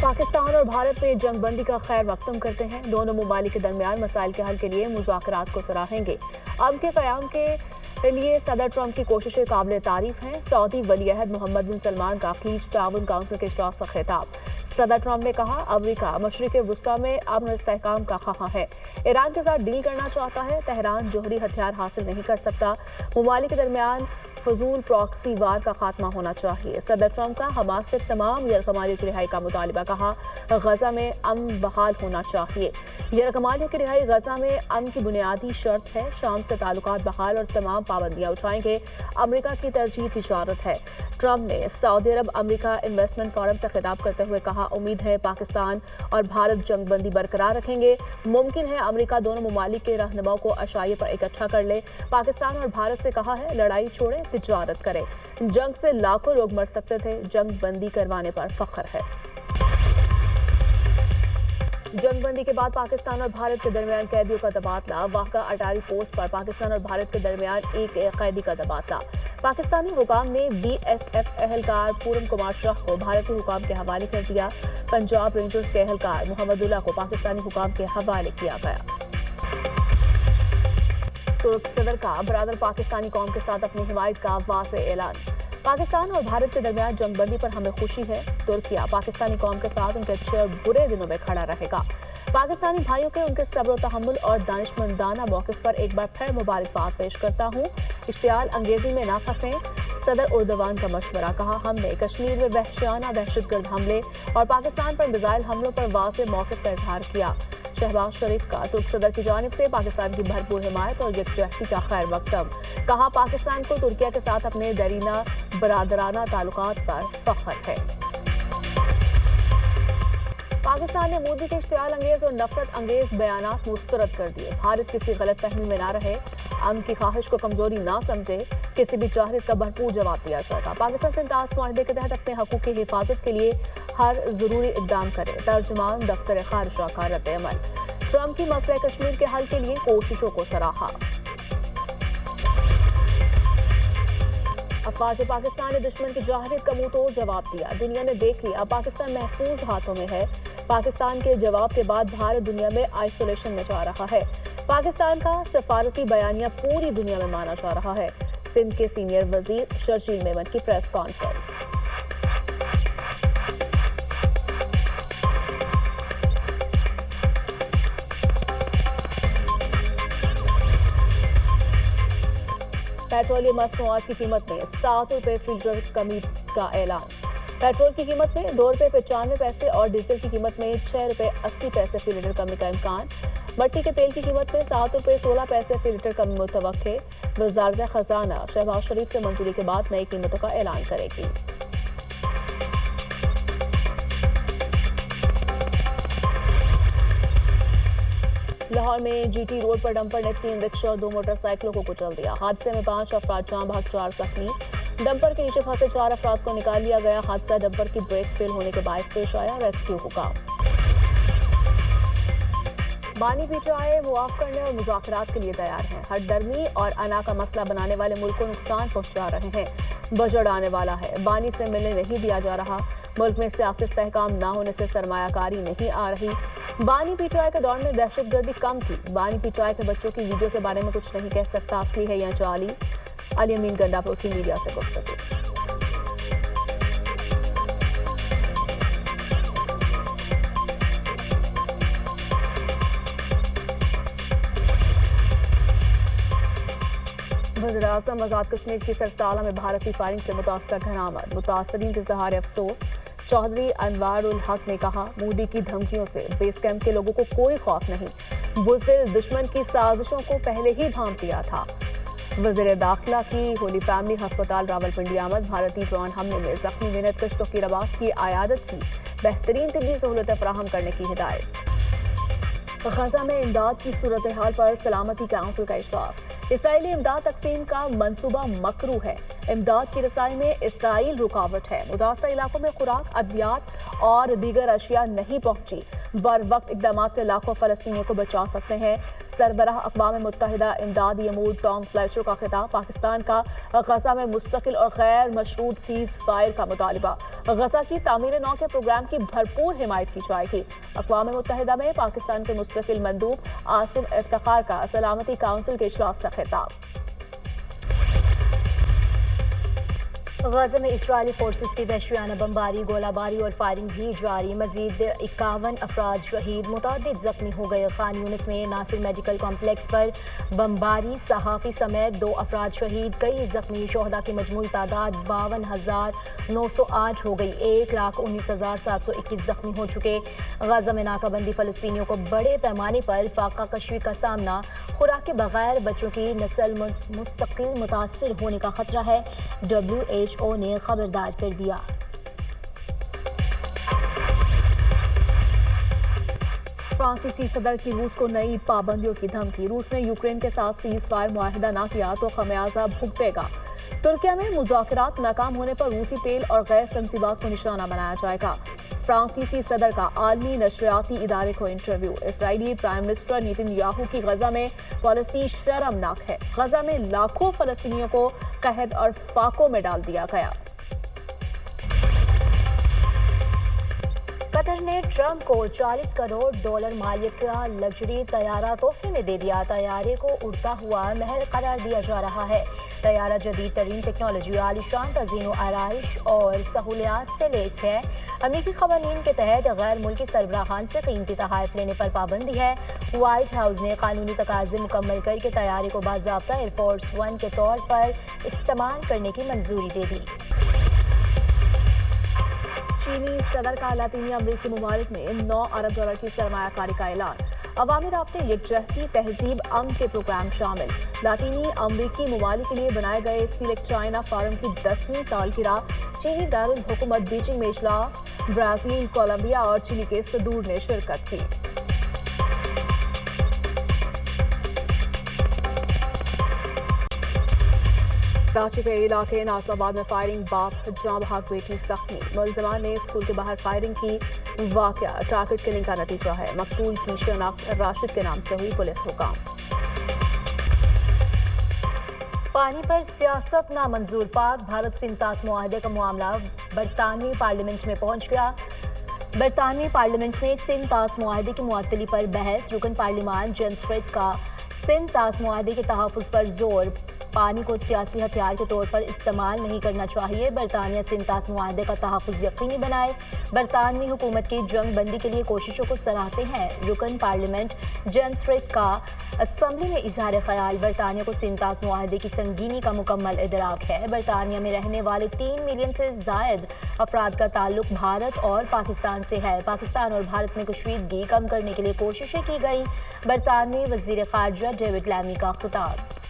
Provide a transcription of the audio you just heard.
पाकिस्तान और भारत में जंग बंदी का खैर मकदम करते हैं। दोनों ममालिक के दरमियान मसाइल के हल के लिए मुज़ाकरात को सराहेंगे। अमन के क़याम के लिए सदर ट्रंप की कोशिशें काबिल तारीफ हैं। सऊदी वलीअहद मोहम्मद बिन सलमान का खलीज ताउन काउंसिल के इजलास का खिताब। सदर ट्रंप ने कहा, अमरीका मशरिक़ वुस्ता में अमन और इस्तेहकाम का ख़्वाह है। ईरान के साथ डील करना चाहता है। तेहरान जोहरी हथियार हासिल नहीं कर सकता। ममालिक के दरमियान फजूल प्रॉक्सी वार का खात्मा होना चाहिए। सदर ट्रंप का हमास से तमाम यरगमालियों की रिहाई का मुतालबा। कहा, गजा में अमन बहाल होना चाहिए। यरगमालियों की रिहाई गजा में अमन की बुनियादी शर्त है। शाम से ताल्लुकात बहाल और तमाम पाबंदियां उठाएंगे। अमरीका की तरजीह तिजारत है। ट्रंप ने सऊदी अरब अमरीका इन्वेस्टमेंट फोरम से खिताब करते हुए कहा, उम्मीद है पाकिस्तान और भारत जंग बंदी बरकरार रखेंगे। मुमकिन है अमरीका दोनों ममालिक के रहनुमाओं को अशाये पर इकट्ठा कर ले। पाकिस्तान और भारत से कहा है, लड़ाई छोड़े, तिजारत करें। जंग से लाखों लोग मर सकते थे, जंग बंदी करवाने पर फख्र है। जंग बंदी के बाद पाकिस्तान और भारत के दरमियान कैदियों का तबादला। वाक़ा अटारी पोस्ट पर पाकिस्तान और भारत के दरमियान एक कैदी का तबादला। पाकिस्तानी हुकाम ने BSF एहलकार पूरन कुमार शाह को भारतीय हुकाम के हवाले कर दिया। पंजाब रेंजर्स के एहलकार मोहम्मदुल्लाह को पाकिस्तानी हुकाम के हवाले किया गया। तुर्क सदर का बरादर पाकिस्तानी कौम के साथ अपनी हिमायत का वाज़ेह ऐलान। पाकिस्तान और भारत के दरमियान जंग बंदी पर हमें खुशी है। तुर्किया पाकिस्तानी कौम के साथ उनके अच्छे और बुरे दिनों में खड़ा रहेगा। पाकिस्तानी भाइयों के उनके सब्र तहम्मुल और दानिशमंदाना मौक़िफ़ पर एक बार फिर मुबारकबाद पेश करता हूँ। इश्तियाल अंगेजी में ना फंसें, सदर उर्दवान का मशवरा। कहा, हमने कश्मीर में वहशियाना दहशतगर्द हमले और पाकिस्तान पर मिसाइल हमलों पर वाज़ेह मौक़िफ़ का इजहार किया। शहबाज शरीफ का तुर्क सदर की जानिब से पाकिस्तान की भरपूर हिमायत और यकजहती का खैर मकदम। कहा, पाकिस्तान को तुर्किया के साथ अपने दरीना बरादराना ताल्लुकात पर फख्र है। पाकिस्तान ने मोदी के इश्तियाल अंगेज और नफरत अंगेज बयानात मुस्तरद कर दिए। भारत किसी गलत फहमी में ना रहे, अमन की ख्वाहिश को कमजोरी ना समझे, किसी भी चाहत का भरपूर जवाब दिया जाएगा। पाकिस्तान से इंताज मुआहदे के तहत अपने हकूक़ की हिफाजत के लिए हर जरूरी इक़दाम करे। तर्जुमान दफ्तर खारिजा का रद्द-ए-अमल। ट्रंप की मसले कश्मीर के हल के लिए कोशिशों को सराहा। अफवाज पाकिस्तान ने दुश्मन की जाहिरियत का मुंह तोड़ जवाब दिया। दुनिया ने देख लिया, पाकिस्तान महफूज हाथों में है। पाकिस्तान के जवाब के बाद भारत दुनिया में आइसोलेशन में जा रहा है। पाकिस्तान का सफारती बयानिया पूरी दुनिया में माना जा रहा है। सिंध के सीनियर वजीर शर्जील मेमन की प्रेस कॉन्फ्रेंस। पेट्रोलियम मसनूआत की कीमत में 7 रुपये फी लीटर कमी का ऐलान। पेट्रोल की कीमत में 2 रुपये 95 पैसे और डीजल की कीमत में 6 रुपये 80 पैसे फी लीटर कमी का इम्कान। मट्टी के तेल की कीमत में 7 रुपये 16 पैसे फी लीटर कमी मुतवक्के। वज़ारत खजाना शहबाज शरीफ से मंजूरी के बाद नई कीमतों का ऐलान करेगी। लाहौर में GT रोड पर डंपर ने 3 रिक्शा और 2 मोटरसाइकिलों को कुचल दिया। हादसे में 5 अफराद जान भाग 4 जख्मी। डंपर के नीचे फंसे 4 अफराद को निकाल लिया गया। हादसा डंपर की ब्रेक फेल होने के बायस पेश आया। रेस्क्यू हुकाम। बानी पीछे मुआफ करने और मुज़ाकरात के लिए तैयार हैं। हटदर्मी और अना का मसला बनाने वाले मुल्क को नुकसान पहुंचा रहे हैं। बजट आने वाला है, बानी से मिलने नहीं दिया जा रहा। मुल्क में सियासी इस्तेहकाम न होने से सरमायाकारी नहीं आ रही। बानी पीटीआई के दौर में दहशतगर्दी कम थी। बानी पीटीआई के बच्चों की वीडियो के बारे में कुछ नहीं कह सकता, असली है या जाली। अली अमीन गंडापुर की मीडिया से गुफ्तगू। वज़ीर-ए-आज़म आज़ाद कश्मीर की सरसाला में भारत की फायरिंग से मुतासरा घनामत। मुतासरीन से इज़हार अफसोस। चौधरी अनवारुल हक ने कहा, मोदी की धमकियों से बेस कैंप के लोगों को कोई खौफ नहीं। बुज़दिल दुश्मन की साजिशों को पहले ही भांप दिया था। वज़ीर दाखिला की होली फैमिली अस्पताल रावलपिंडी आमद। भारतीय ड्रोन हमले में जख्मी विनत कश्तो की रवास की आयादत की बेहतरीन तिब्बी सहूलतें फराहम करने की हिदायत। गजा में इमदाद की सूरत हाल पर सलामती काउंसिल का इजलास। اسرائیلی امداد تقسیم کا منصوبہ مکروہ ہے، امداد کی رسائی میں اسرائیل رکاوٹ ہے، متاثرہ علاقوں میں خوراک، ادویات اور دیگر اشیاء نہیں پہنچی، بر وقت اقدامات سے لاکھوں فلسطینیوں کو بچا سکتے ہیں۔ سربراہ اقوام متحدہ امدادی امور ٹام فلیچر کا خطاب، پاکستان کا غزہ میں مستقل اور غیر مشروط سیز فائر کا مطالبہ، غزہ کی تعمیر نو کے پروگرام کی بھرپور حمایت کی جائے گی۔ اقوام متحدہ میں پاکستان کے مستقل مندوب عاصم افتخار کا سلامتی کونسل کے اجلاس سے خطاب۔ غزہ میں اسرائیلی فورسز کی وحشیانہ بمباری، گولہ باری اور فائرنگ بھی جاری، مزید 51 افراد شہید، متعدد زخمی ہو گئے۔ خان یونس میں ناصر میڈیکل کمپلیکس پر بمباری، صحافی سمیت 2 افراد شہید، کئی زخمی، شہداء کی مجموعی تعداد 52,908 ہو گئی، 1,19,721 زخمی ہو چکے۔ غزہ میں ناکہ بندی، فلسطینیوں کو بڑے پیمانے پر فاقہ کشی کا سامنا، خوراک کے بغیر بچوں کی نسل مستقل متاثر ہونے کا خطرہ ہے، WHO نے خبردار کر دیا۔ فرانسیسی صدر کی روس کو نئی پابندیوں کی دھمکی، روس نے یوکرین کے ساتھ سیز فائر معاہدہ نہ کیا تو خمیازہ بھگتے گا۔ ترکیہ میں مذاکرات ناکام ہونے پر روسی تیل اور گیس تنصیبات کو نشانہ بنایا جائے گا۔ فرانسیسی صدر کا عالمی نشریاتی ادارے کو انٹرویو، اسرائیلی پرائم منسٹر نیتن یاہو کی غزہ میں پالیسی شرمناک ہے، غزہ میں لاکھوں فلسطینیوں کو قحط اور فاقوں میں ڈال دیا گیا۔ قطر نے ٹرمپ کو $40 کروڑ مالیت کا لگژری طیارہ تحفے میں دے دیا، طیارے کو اڑتا ہوا محل قرار دیا جا رہا ہے۔ طیارہ جدید ترین ٹیکنالوجی، عالیشان تزئین و آرائش اور سہولیات سے لیس ہے۔ امریکی قوانین کے تحت غیر ملکی سربراہان سے قیمتی تحائف لینے پر پابندی ہے۔ وائٹ ہاؤس نے قانونی تقاضے مکمل کر کے طیارے کو باضابطہ ایئر فورس 1 کے طور پر استعمال کرنے کی منظوری دے دی۔ چینی صدر کا لاطینی امریکی ممالک میں $9 ارب کی سرمایہ کاری کا اعلان، عوامی رابطے، یکجہتی، تہذیب، امن کے پروگرام شامل۔ لاطینی امریکی ممالک کے لیے بنائے گئے سلیکٹ چائنا فورم کی 10ویں سالگرہ، چینی دارالحکومت بیجنگ میں اجلاس، برازیل، کولمبیا اور چلی کے صدور نے شرکت کی۔ کراچی کے علاقے ناصر آباد میں فائرنگ، باپ جاں بحق بیٹی زخمی، ملزمان نے اسکول کے باہر فائرنگ کی، واقعہ ٹارگٹ کلنگ کا نتیجہ ہے، مقتول کی شناخت راشد کے نام سے ہوئی، پولیس حکام۔ پانی پر سیاست نامنظور، پاک بھارت سندھ طاس معاہدے کا معاملہ برطانوی پارلیمنٹ میں پہنچ گیا۔ برطانوی پارلیمنٹ میں سندھ طاس معاہدے کی معطلی پر بحث، رکن پارلیمان جیمز فرتھ کا سندھ طاس معاہدے کے تحفظ پر زور، پانی کو سیاسی ہتھیار کے طور پر استعمال نہیں کرنا چاہیے، برطانیہ سندھ طاس معاہدے کا تحفظ یقینی بنائے، برطانوی حکومت کی جنگ بندی کے لیے کوششوں کو سراہتے ہیں، رکن پارلیمنٹ جیمز فرتھ کا اسمبلی میں اظہار خیال، برطانیہ کو سندھ طاس معاہدے کی سنگینی کا مکمل ادراک ہے، برطانیہ میں رہنے والے 3 ملین سے زائد افراد کا تعلق بھارت اور پاکستان سے ہے، پاکستان اور بھارت میں کشیدگی کم کرنے کے لیے کوششیں کی گئی، برطانوی وزیر خارجہ ڈیوڈ لیمی کا خطاب۔